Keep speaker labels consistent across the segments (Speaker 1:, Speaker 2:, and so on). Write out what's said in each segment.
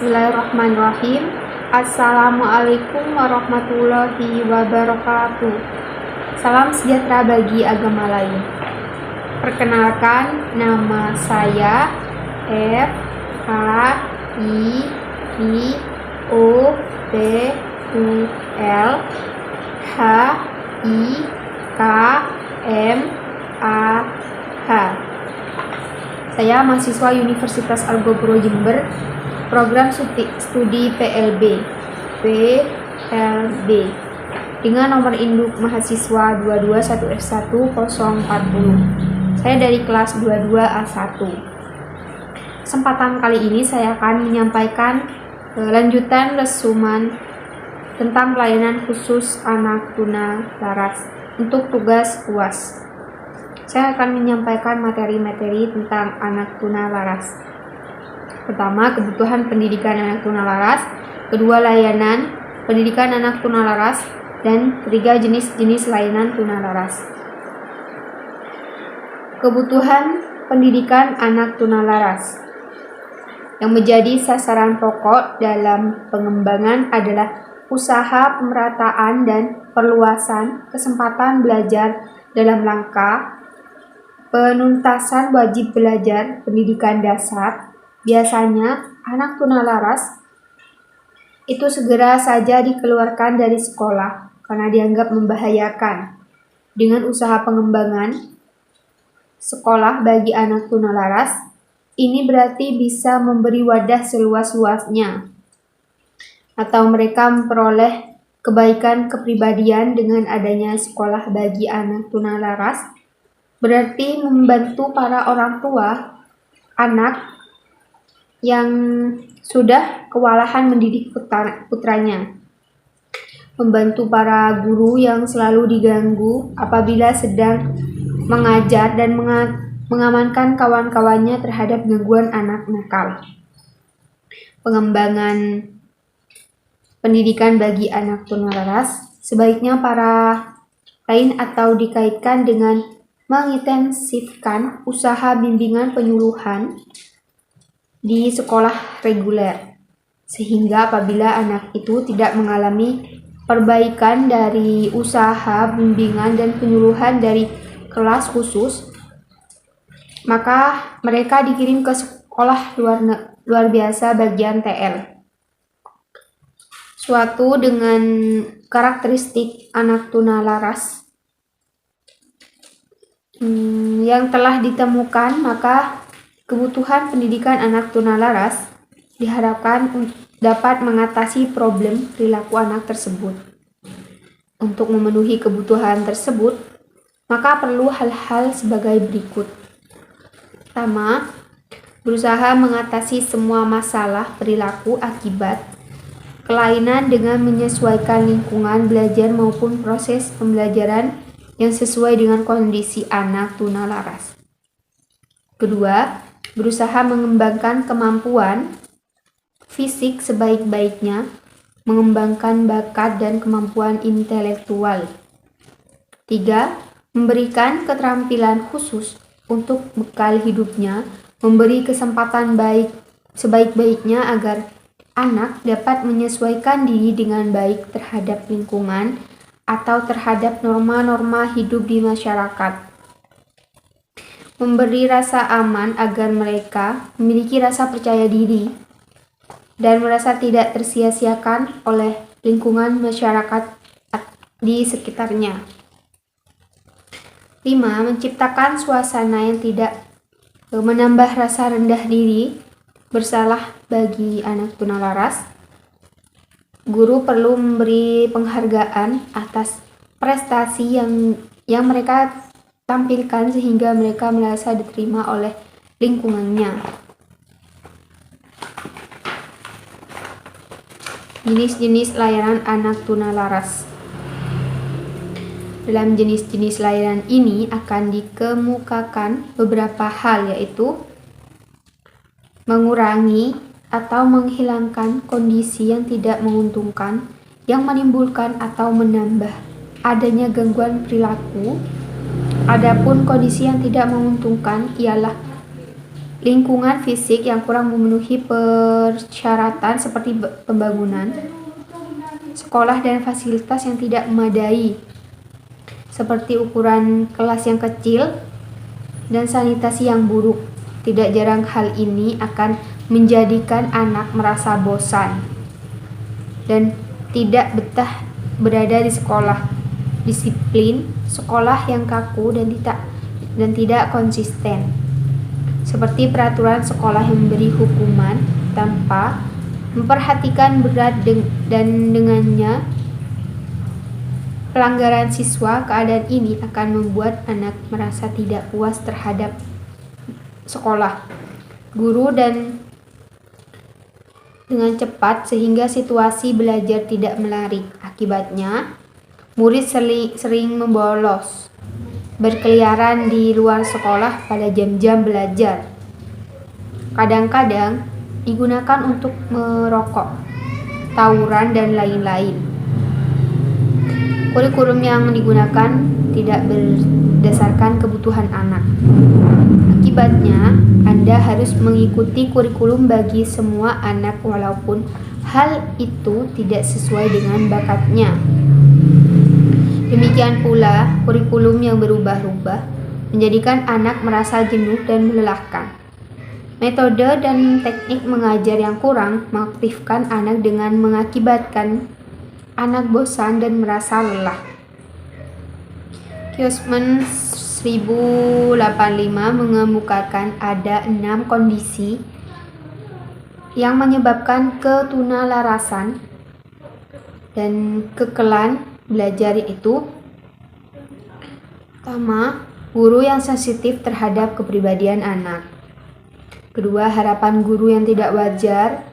Speaker 1: Bismillahirrahmanirrahim. Assalamualaikum warahmatullahi wabarakatuh. Salam sejahtera bagi agama lain. Perkenalkan, nama saya F H I I O T U L H I K M A H. Saya mahasiswa Universitas Argopuro Jember, program studi PLB dengan nomor induk mahasiswa 221F10040. Saya dari kelas 22A1. Kesempatan kali ini saya akan menyampaikan lanjutan resumen tentang pelayanan khusus anak tunalaras untuk tugas UAS. Saya akan menyampaikan materi-materi tentang anak tunalaras. Pertama, kebutuhan pendidikan anak tunalaras. Kedua, layanan pendidikan anak tunalaras. Dan ketiga, jenis-jenis layanan tunalaras. Kebutuhan pendidikan anak tunalaras yang menjadi sasaran pokok dalam pengembangan adalah usaha pemerataan dan perluasan kesempatan belajar dalam rangka penuntasan wajib belajar pendidikan dasar. Biasanya anak tunalaras itu segera saja dikeluarkan dari sekolah karena dianggap membahayakan. Dengan usaha pengembangan sekolah bagi anak tunalaras, ini berarti bisa memberi wadah seluas-luasnya atau mereka memperoleh kebaikan kepribadian dengan adanya sekolah bagi anak tunalaras. Berarti membantu para orang tua anak yang sudah kewalahan mendidik putranya, membantu para guru yang selalu diganggu apabila sedang mengajar dan mengamankan kawan-kawannya terhadap gangguan anak nakal. Pengembangan pendidikan bagi anak tunalaras sebaiknya para lain atau dikaitkan dengan mengintensifkan usaha bimbingan penyuluhan di sekolah reguler, sehingga apabila anak itu tidak mengalami perbaikan dari usaha bimbingan dan penyuluhan dari kelas khusus, maka mereka dikirim ke sekolah luar biasa bagian TL. Suatu dengan karakteristik anak tunalaras yang telah ditemukan, maka kebutuhan pendidikan anak tunalaras diharapkan dapat mengatasi problem perilaku anak tersebut. Untuk memenuhi kebutuhan tersebut, maka perlu hal-hal sebagai berikut. Pertama, berusaha mengatasi semua masalah perilaku akibat kelainan dengan menyesuaikan lingkungan belajar maupun proses pembelajaran yang sesuai dengan kondisi anak tunalaras. Kedua, berusaha mengembangkan kemampuan fisik sebaik-baiknya, mengembangkan bakat dan kemampuan intelektual. Tiga, memberikan keterampilan khusus untuk bekal hidupnya, memberi kesempatan sebaik-baiknya agar anak dapat menyesuaikan diri dengan baik terhadap lingkungan atau terhadap norma-norma hidup di masyarakat. Memberi rasa aman agar mereka memiliki rasa percaya diri dan merasa tidak tersia-siakan oleh lingkungan masyarakat di sekitarnya. 5. Menciptakan suasana yang tidak menambah rasa rendah diri, bersalah bagi anak tunalaras. Guru perlu memberi penghargaan atas prestasi yang mereka tampilkan sehingga mereka merasa diterima oleh lingkungannya. Jenis-jenis layanan anak tunalaras. Dalam jenis-jenis layanan ini akan dikemukakan beberapa hal, yaitu mengurangi atau menghilangkan kondisi yang tidak menguntungkan yang menimbulkan atau menambah adanya gangguan perilaku. Adapun kondisi yang tidak menguntungkan ialah lingkungan fisik yang kurang memenuhi persyaratan seperti pembangunan, sekolah dan fasilitas yang tidak memadai, seperti ukuran kelas yang kecil dan sanitasi yang buruk. Tidak jarang hal ini akan menjadikan anak merasa bosan dan tidak betah berada di sekolah. Disiplin sekolah yang kaku dan tidak konsisten, seperti peraturan sekolah yang memberi hukuman tanpa memperhatikan berat dan dengannya pelanggaran siswa. Keadaan ini akan membuat anak merasa tidak puas terhadap sekolah, guru, dan dengan cepat sehingga situasi belajar tidak menarik. Akibatnya, murid sering membolos, berkeliaran di luar sekolah pada jam-jam belajar. Kadang-kadang digunakan untuk merokok, tawuran, dan lain-lain. Kurikulum yang digunakan tidak berdasarkan kebutuhan anak. Akibatnya, Anda harus mengikuti kurikulum bagi semua anak walaupun hal itu tidak sesuai dengan bakatnya. Demikian pula, kurikulum yang berubah-ubah menjadikan anak merasa jenuh dan melelahkan. Metode dan teknik mengajar yang kurang mengaktifkan anak dengan mengakibatkan anak bosan dan merasa lelah. Kiosman 1085 mengemukakan ada 6 kondisi yang menyebabkan ketunalarasan dan kekelan belajar, yaitu: pertama, guru yang sensitif terhadap kepribadian anak. Kedua, harapan guru yang tidak wajar.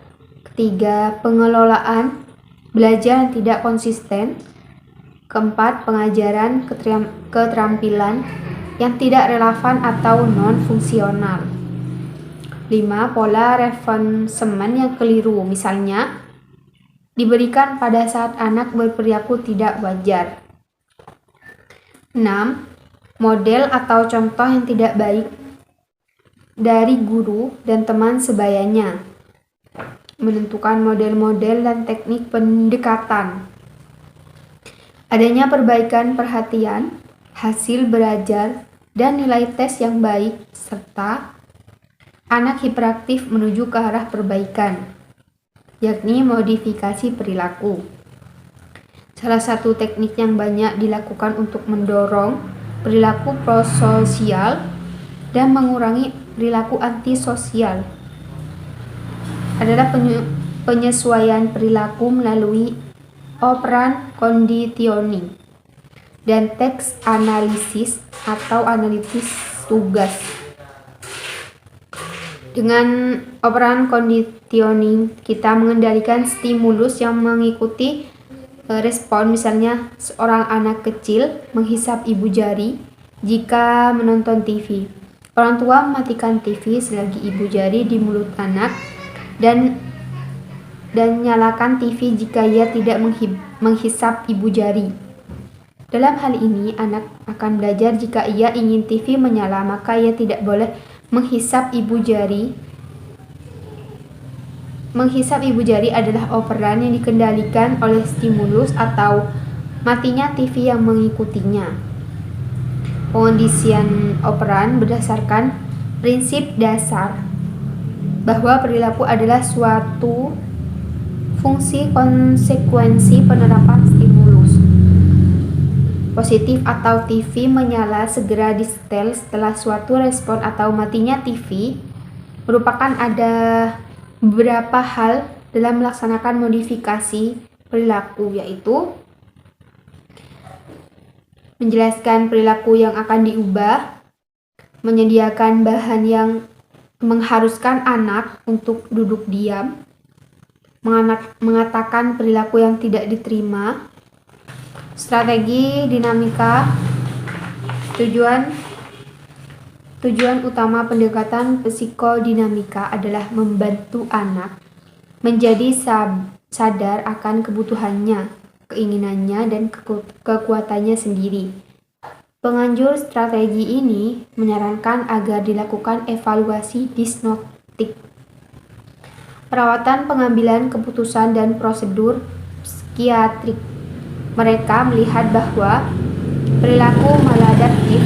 Speaker 1: Ketiga, pengelolaan belajar yang tidak konsisten. Keempat, pengajaran keterampilan yang tidak relevan atau non-fungsional. 5. Pola referensemen yang keliru, misalnya diberikan pada saat anak berperilaku tidak wajar. 6. Model atau contoh yang tidak baik dari guru dan teman sebayanya. Menentukan model-model dan teknik pendekatan. Adanya perbaikan perhatian, hasil belajar, dan nilai tes yang baik, serta anak hiperaktif menuju ke arah perbaikan, yakni modifikasi perilaku. Salah satu teknik yang banyak dilakukan untuk mendorong perilaku prososial dan mengurangi perilaku antisosial adalah penyesuaian perilaku melalui operan conditioning dan teks analisis atau analisis tugas. Dengan operan conditioning, kita mengendalikan stimulus yang mengikuti respon. Misalnya, seorang anak kecil menghisap ibu jari jika menonton TV. Orang tua mematikan TV selagi ibu jari di mulut anak dan nyalakan TV jika ia tidak menghisap ibu jari. Dalam hal ini, anak akan belajar jika ia ingin TV menyala, maka ia tidak boleh menghisap ibu jari. Menghisap ibu jari adalah operan yang dikendalikan oleh stimulus atau matinya TV yang mengikutinya. Pengondisian operan berdasarkan prinsip dasar bahwa perilaku adalah suatu fungsi konsekuensi penerapan stimulus. Positif atau TV menyala segera disetel setelah suatu respon atau matinya TV merupakan ada beberapa hal dalam melaksanakan modifikasi perilaku, yaitu menjelaskan perilaku yang akan diubah, menyediakan bahan yang mengharuskan anak untuk duduk diam, mengatakan perilaku yang tidak diterima. Strategi dinamika. Tujuan utama pendekatan psikodinamika adalah membantu anak menjadi sadar akan kebutuhannya, keinginannya, dan kekuatannya sendiri. Penganjur strategi ini menyarankan agar dilakukan evaluasi diagnostik, perawatan, pengambilan keputusan, dan prosedur psikiatrik. Mereka melihat bahwa perilaku maladaptif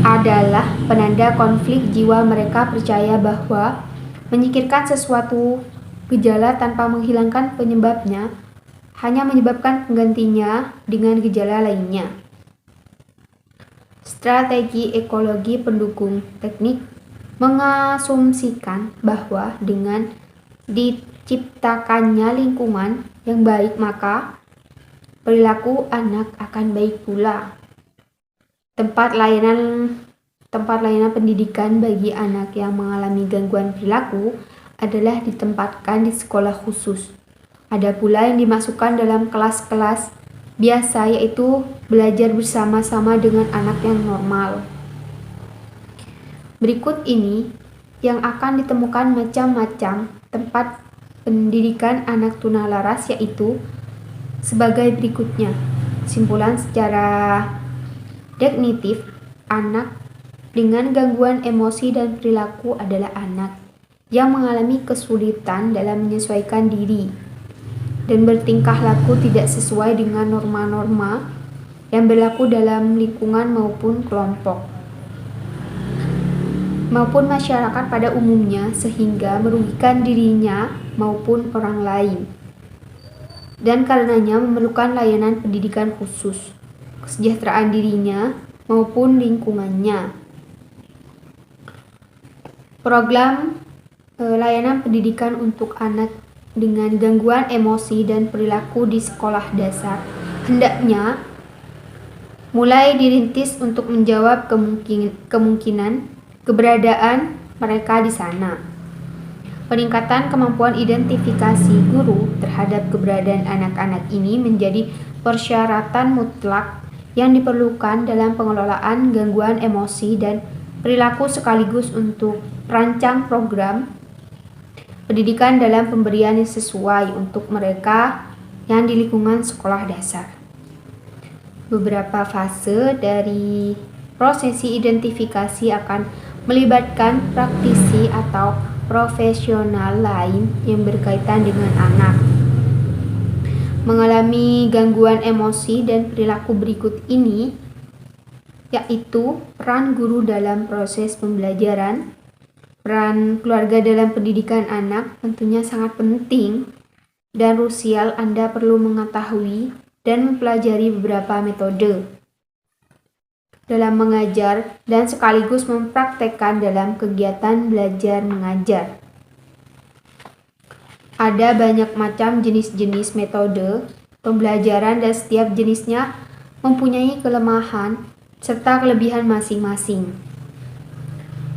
Speaker 1: adalah penanda konflik jiwa. Mereka percaya bahwa menyingkirkan sesuatu gejala tanpa menghilangkan penyebabnya hanya menyebabkan penggantinya dengan gejala lainnya. Strategi ekologi pendukung teknik mengasumsikan bahwa dengan diciptakannya lingkungan yang baik, maka perilaku anak akan baik pula. Tempat layanan pendidikan bagi anak yang mengalami gangguan perilaku adalah ditempatkan di sekolah khusus. Ada pula yang dimasukkan dalam kelas-kelas biasa, yaitu belajar bersama-sama dengan anak yang normal. Berikut ini yang akan ditemukan macam-macam tempat pendidikan anak tunalaras, yaitu sebagai berikutnya. Kesimpulan secara definitif, anak dengan gangguan emosi dan perilaku adalah anak yang mengalami kesulitan dalam menyesuaikan diri dan bertingkah laku tidak sesuai dengan norma-norma yang berlaku dalam lingkungan maupun kelompok maupun masyarakat pada umumnya, sehingga merugikan dirinya maupun orang lain, dan karenanya memerlukan layanan pendidikan khusus kesejahteraan dirinya maupun lingkungannya. Program layanan pendidikan untuk anak dengan gangguan emosi dan perilaku di sekolah dasar hendaknya mulai dirintis untuk menjawab kemungkinan keberadaan mereka di sana. Peningkatan kemampuan identifikasi guru terhadap keberadaan anak-anak ini menjadi persyaratan mutlak yang diperlukan dalam pengelolaan gangguan emosi dan perilaku, sekaligus untuk merancang program pendidikan dalam pemberian yang sesuai untuk mereka yang di lingkungan sekolah dasar. Beberapa fase dari prosesi identifikasi akan melibatkan praktisi atau profesional lain yang berkaitan dengan anak mengalami gangguan emosi dan perilaku berikut ini, yaitu peran guru dalam proses pembelajaran, peran keluarga dalam pendidikan anak tentunya sangat penting dan krusial. Anda perlu mengetahui dan mempelajari beberapa metode dalam mengajar dan sekaligus mempraktekkan dalam kegiatan belajar mengajar. Ada banyak macam jenis-jenis metode pembelajaran dan setiap jenisnya mempunyai kelemahan serta kelebihan masing-masing.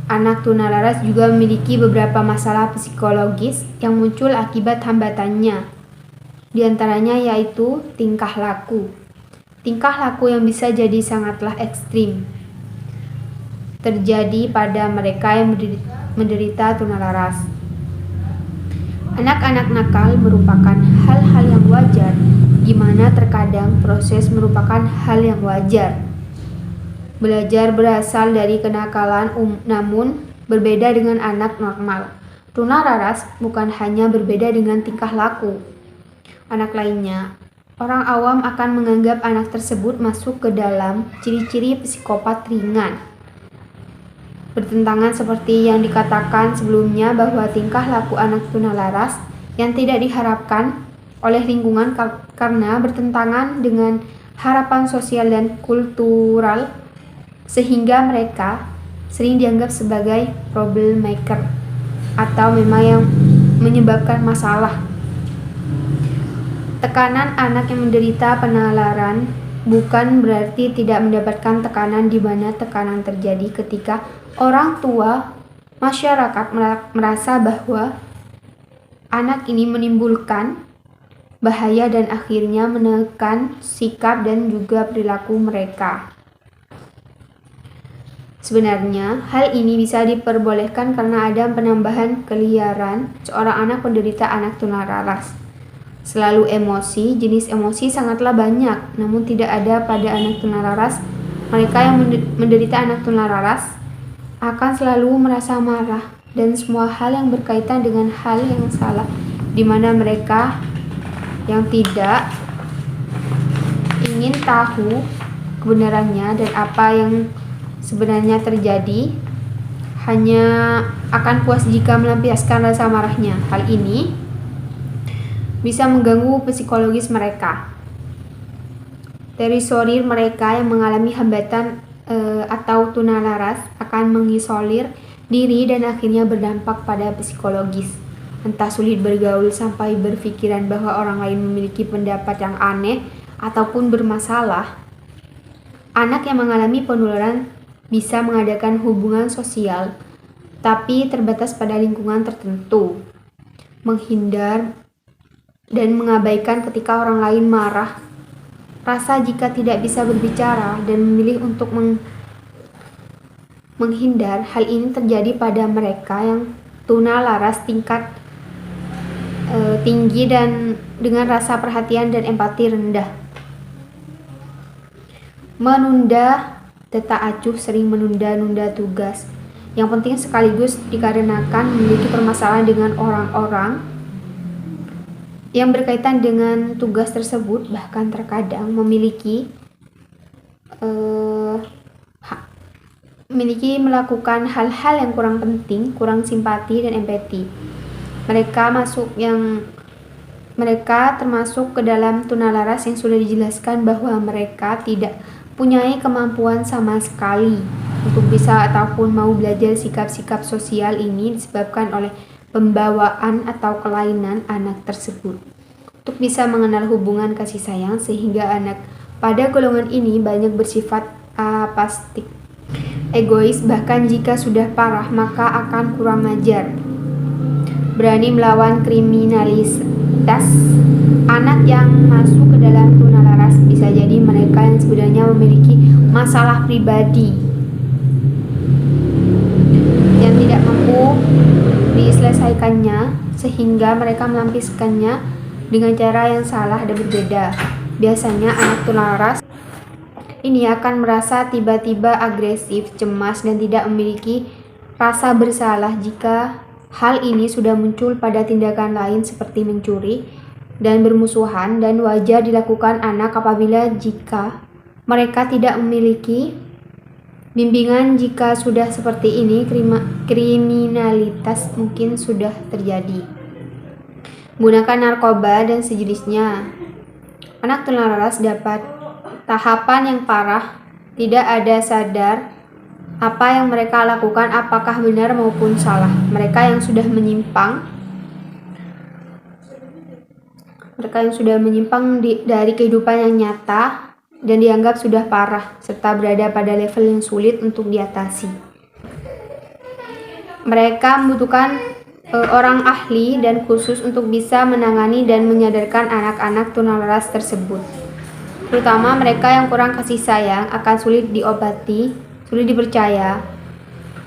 Speaker 1: Anak tunalaras juga memiliki beberapa masalah psikologis yang muncul akibat hambatannya. Di antaranya yaitu tingkah laku. Tingkah laku yang bisa jadi sangatlah ekstrim terjadi pada mereka yang menderita tunalaras. Anak-anak nakal merupakan hal-hal yang wajar, di mana terkadang proses merupakan hal yang wajar. Belajar berasal dari kenakalan, namun berbeda dengan anak normal. Tunalaras bukan hanya berbeda dengan tingkah laku anak lainnya. Orang awam akan menganggap anak tersebut masuk ke dalam ciri-ciri psikopat ringan. Bertentangan seperti yang dikatakan sebelumnya bahwa tingkah laku anak tunalaras yang tidak diharapkan oleh lingkungan karena bertentangan dengan harapan sosial dan kultural, sehingga mereka sering dianggap sebagai troublemaker atau memang yang menyebabkan masalah. Tekanan anak yang menderita penalaran bukan berarti tidak mendapatkan tekanan, di mana tekanan terjadi ketika orang tua masyarakat merasa bahwa anak ini menimbulkan bahaya dan akhirnya menekan sikap dan juga perilaku mereka. Sebenarnya, hal ini bisa diperbolehkan karena ada penambahan keliaran seorang anak penderita anak tunalaras. Selalu emosi, jenis emosi sangatlah banyak, namun tidak ada pada anak tunalaras Mereka yang menderita anak tunalaras akan selalu merasa marah dan semua hal yang berkaitan dengan hal yang salah, di mana mereka yang tidak ingin tahu kebenarannya dan apa yang sebenarnya terjadi, hanya akan puas jika melampiaskan rasa marahnya. Hal ini bisa mengganggu psikologis mereka. Terisolir mereka yang mengalami hambatan atau tunalaras akan mengisolir diri dan akhirnya berdampak pada psikologis. Entah sulit bergaul sampai berpikiran bahwa orang lain memiliki pendapat yang aneh ataupun bermasalah. Anak yang mengalami penularan bisa mengadakan hubungan sosial, tapi terbatas pada lingkungan tertentu, menghindar dan mengabaikan ketika orang lain marah, rasa jika tidak bisa berbicara, dan memilih untuk menghindar. Hal ini terjadi pada mereka yang tunalaras tingkat tinggi dan dengan rasa perhatian dan empati rendah. Menunda, tetap acuh sering menunda-nunda tugas yang penting sekaligus dikarenakan memiliki permasalahan dengan orang-orang yang berkaitan dengan tugas tersebut, bahkan terkadang memiliki melakukan hal-hal yang kurang penting, kurang simpati dan empati. Mereka termasuk ke dalam tunalaras yang sudah dijelaskan bahwa mereka tidak mempunyai kemampuan sama sekali untuk bisa ataupun mau belajar. Sikap-sikap sosial ini disebabkan oleh pembawaan atau kelainan anak tersebut untuk bisa mengenal hubungan kasih sayang, sehingga anak pada golongan ini banyak bersifat apastik, egois, bahkan jika sudah parah maka akan kurang ajar, berani melawan kriminalitas. Anak yang masuk ke dalam tunalaras bisa jadi mereka yang sebenarnya memiliki masalah pribadi yang tidak mampu diselesaikannya, sehingga mereka melampiaskannya dengan cara yang salah dan berbeda. Biasanya anak tunalaras ini akan merasa tiba-tiba agresif, cemas, dan tidak memiliki rasa bersalah jika hal ini sudah muncul pada tindakan lain seperti mencuri dan bermusuhan, dan wajar dilakukan anak apabila jika mereka tidak memiliki bimbingan. Jika sudah seperti ini, kriminalitas mungkin sudah terjadi. Gunakan narkoba dan sejenisnya. Anak tunalaras dapat tahapan yang parah, tidak ada sadar apa yang mereka lakukan apakah benar maupun salah. Mereka yang sudah menyimpang dari kehidupan yang nyata dan dianggap sudah parah, serta berada pada level yang sulit untuk diatasi. Mereka membutuhkan orang ahli dan khusus untuk bisa menangani dan menyadarkan anak-anak tunalaras tersebut. Terutama mereka yang kurang kasih sayang akan sulit diobati, sulit dipercaya.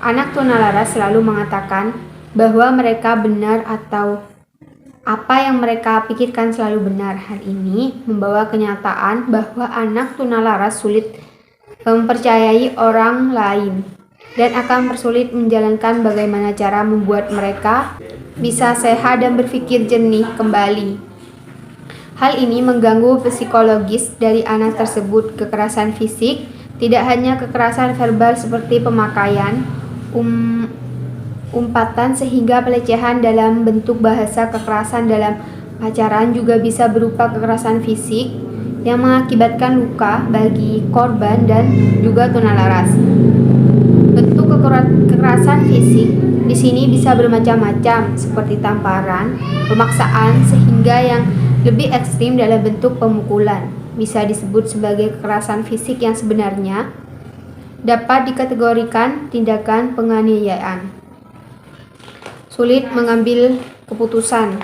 Speaker 1: Anak tunalaras selalu mengatakan bahwa mereka benar atau apa yang mereka pikirkan selalu benar. Hal ini membawa kenyataan bahwa anak tunalaras sulit mempercayai orang lain dan akan bersulit menjalankan bagaimana cara membuat mereka bisa sehat dan berpikir jernih kembali. Hal ini mengganggu psikologis dari anak tersebut. Kekerasan fisik tidak hanya kekerasan verbal seperti pemakaian, umpatan sehingga pelecehan dalam bentuk bahasa. Kekerasan dalam pacaran juga bisa berupa kekerasan fisik yang mengakibatkan luka bagi korban dan juga tunalaras. Bentuk kekerasan fisik di sini bisa bermacam-macam seperti tamparan, pemaksaan, sehingga yang lebih ekstrim dalam bentuk pemukulan. Bisa disebut sebagai kekerasan fisik yang sebenarnya dapat dikategorikan tindakan penganiayaan. Sulit mengambil keputusan.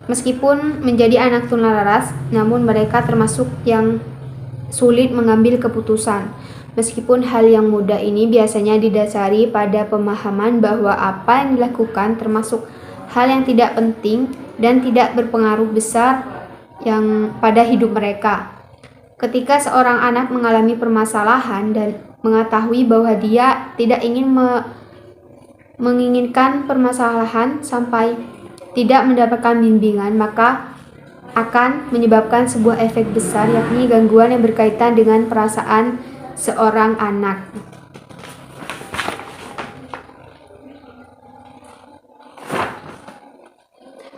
Speaker 1: Meskipun menjadi anak tunalaras, namun mereka termasuk yang sulit mengambil keputusan. Meskipun hal yang mudah ini biasanya didasari pada pemahaman bahwa apa yang dilakukan termasuk hal yang tidak penting dan tidak berpengaruh besar yang pada hidup mereka. Ketika seorang anak mengalami permasalahan dan mengetahui bahwa dia tidak ingin menginginkan permasalahan sampai tidak mendapatkan bimbingan, maka akan menyebabkan sebuah efek besar, yakni gangguan yang berkaitan dengan perasaan seorang anak.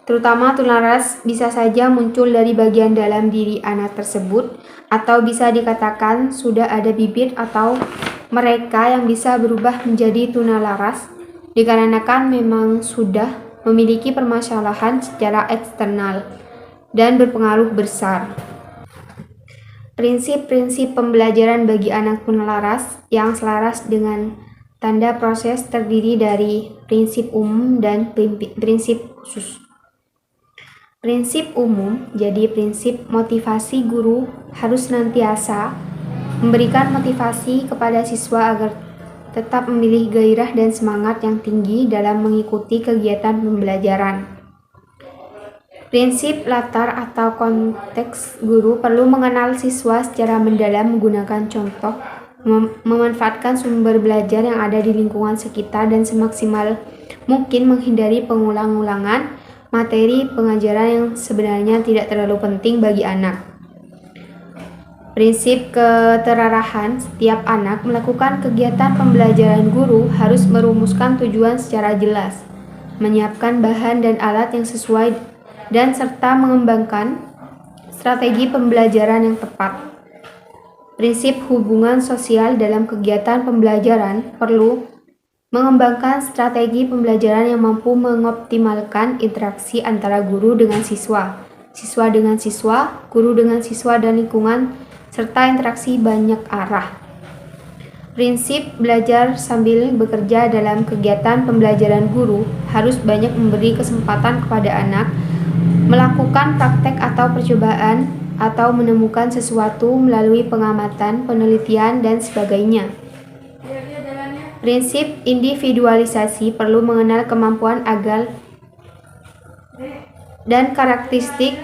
Speaker 1: Terutama tunalaras bisa saja muncul dari bagian dalam diri anak tersebut, atau bisa dikatakan sudah ada bibit atau mereka yang bisa berubah menjadi tunalaras dikarenakan memang sudah memiliki permasalahan secara eksternal dan berpengaruh besar. Prinsip-prinsip pembelajaran bagi anak tunalaras yang selaras dengan tanda proses terdiri dari prinsip umum dan prinsip khusus. Prinsip umum, jadi prinsip motivasi guru harus senantiasa memberikan motivasi kepada siswa agar tetap memiliki gairah dan semangat yang tinggi dalam mengikuti kegiatan pembelajaran. Prinsip latar atau konteks, guru perlu mengenal siswa secara mendalam menggunakan contoh, memanfaatkan sumber belajar yang ada di lingkungan sekitar dan semaksimal mungkin menghindari pengulang-ulangan materi pengajaran yang sebenarnya tidak terlalu penting bagi anak. Prinsip keterarahan, setiap anak melakukan kegiatan pembelajaran, guru harus merumuskan tujuan secara jelas, menyiapkan bahan dan alat yang sesuai, dan serta mengembangkan strategi pembelajaran yang tepat. Prinsip hubungan sosial dalam kegiatan pembelajaran perlu mengembangkan strategi pembelajaran yang mampu mengoptimalkan interaksi antara guru dengan siswa, siswa dengan siswa, guru dengan siswa dan lingkungan, serta interaksi banyak arah. Prinsip belajar sambil bekerja dalam kegiatan pembelajaran, guru harus banyak memberi kesempatan kepada anak melakukan praktek atau percobaan atau menemukan sesuatu melalui pengamatan, penelitian, dan sebagainya. Prinsip individualisasi perlu mengenal kemampuan agal dan karakteristik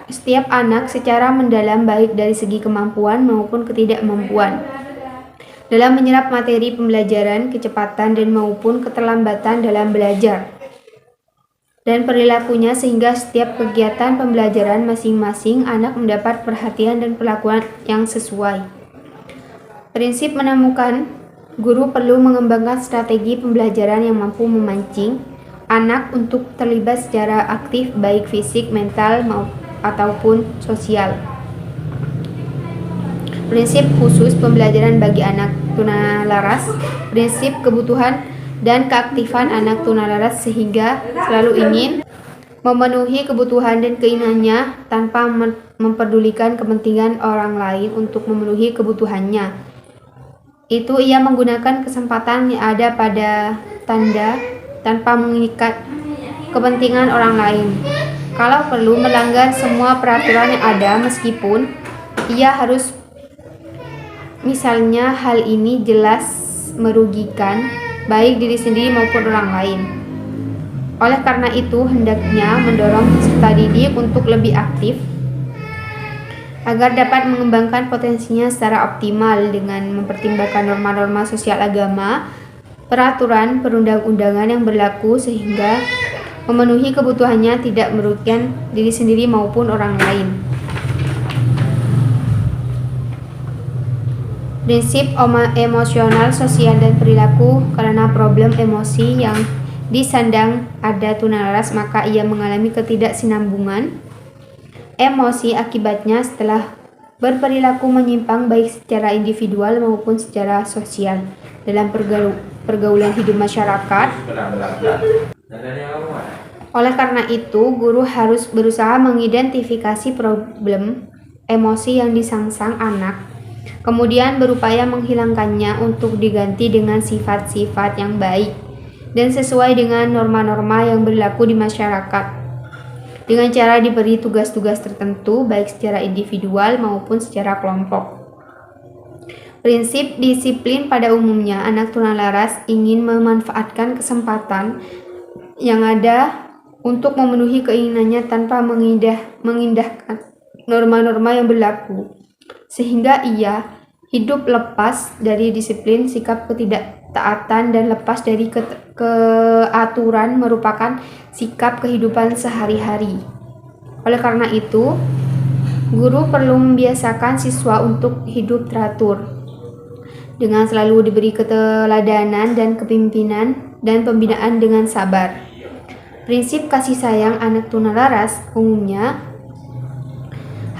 Speaker 1: setiap anak secara mendalam, baik dari segi kemampuan maupun ketidakmampuan dalam menyerap materi pembelajaran, kecepatan dan maupun keterlambatan dalam belajar, dan perilakunya, sehingga setiap kegiatan pembelajaran masing-masing anak mendapat perhatian dan perlakuan yang sesuai. Prinsip menemukan, guru perlu mengembangkan strategi pembelajaran yang mampu memancing anak untuk terlibat secara aktif, baik fisik, mental, ataupun sosial. Prinsip khusus pembelajaran bagi anak tunalaras, prinsip kebutuhan dan keaktifan anak tunalaras sehingga selalu ingin memenuhi kebutuhan dan keinginannya tanpa memperdulikan kepentingan orang lain untuk memenuhi kebutuhannya. Itu ia menggunakan kesempatan yang ada pada tanda tanpa mengikat kepentingan orang lain. Kalau perlu melanggar semua peraturan yang ada meskipun ia harus, misalnya hal ini jelas merugikan baik diri sendiri maupun orang lain. Oleh karena itu hendaknya mendorong peserta didik untuk lebih aktif agar dapat mengembangkan potensinya secara optimal dengan mempertimbangkan norma-norma sosial, agama, peraturan perundang-undangan yang berlaku sehingga memenuhi kebutuhannya tidak merugikan diri sendiri maupun orang lain. Prinsip emosional, sosial, dan perilaku. Karena problem emosi yang disandang ada tunalaras, maka ia mengalami ketidaksinambungan emosi, akibatnya setelah berperilaku menyimpang baik secara individual maupun secara sosial dalam pergaulan hidup masyarakat. Oleh karena itu, guru harus berusaha mengidentifikasi problem emosi yang disangsang anak, kemudian berupaya menghilangkannya untuk diganti dengan sifat-sifat yang baik dan sesuai dengan norma-norma yang berlaku di masyarakat, dengan cara diberi tugas-tugas tertentu baik secara individual maupun secara kelompok. Prinsip disiplin pada umumnya, anak tunalaras ingin memanfaatkan kesempatan yang ada untuk memenuhi keinginannya tanpa mengindahkan norma-norma yang berlaku. sehingga ia hidup lepas dari disiplin. Sikap ketidaktaatan dan lepas dari keaturan merupakan sikap kehidupan sehari-hari. Oleh karena itu, guru perlu membiasakan siswa untuk hidup teratur, dengan selalu diberi keteladanan dan kepemimpinan dan pembinaan dengan sabar. Prinsip kasih sayang anak tunalaras umumnya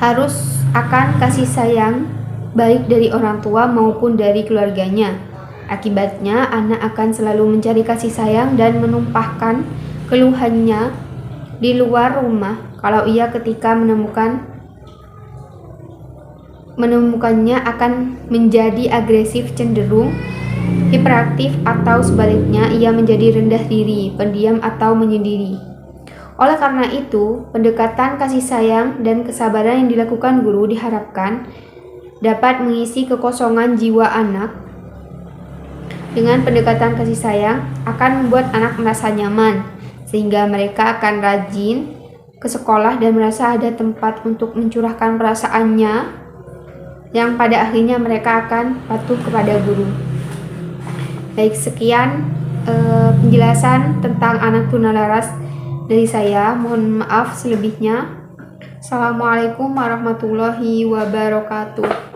Speaker 1: harus akan kasih sayang baik dari orang tua maupun dari keluarganya. Akibatnya, anak akan selalu mencari kasih sayang dan menumpahkan keluhannya di luar rumah. Kalau ia ketika menemukannya akan menjadi agresif, cenderung hiperaktif, atau sebaliknya ia menjadi rendah diri, pendiam, atau menyendiri. Oleh karena itu, pendekatan kasih sayang dan kesabaran yang dilakukan guru diharapkan dapat mengisi kekosongan jiwa anak. Dengan pendekatan kasih sayang akan membuat anak merasa nyaman, sehingga mereka akan rajin ke sekolah dan merasa ada tempat untuk mencurahkan perasaannya, yang pada akhirnya mereka akan patuh kepada guru. Baik, sekian penjelasan tentang anak tunalaras dari saya. Mohon maaf selebihnya. Assalamualaikum warahmatullahi wabarakatuh.